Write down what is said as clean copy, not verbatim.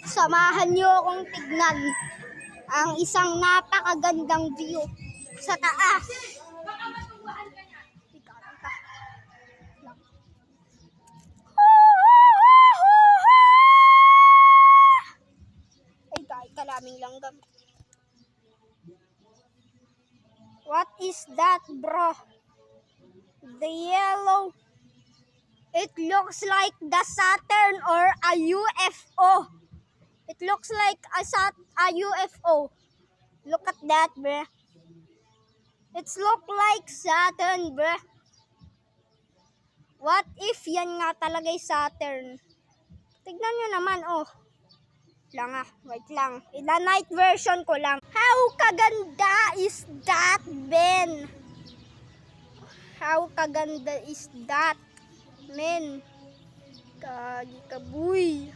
Samahan niyo akong tignan ang isang napakagandang view sa taas. Ay, kahit kalaming langgam. What is that, bro? The yellow. It looks like the Saturn or a UFO. It looks like a UFO. Look at that, bruh. It's look like Saturn, bruh. What if yan nga talaga yung Saturn? Tignan nyo naman, oh. Wait lang. The night version ko lang. How kaganda is that, Ben? How kaganda is that, men? Kagi kabuy.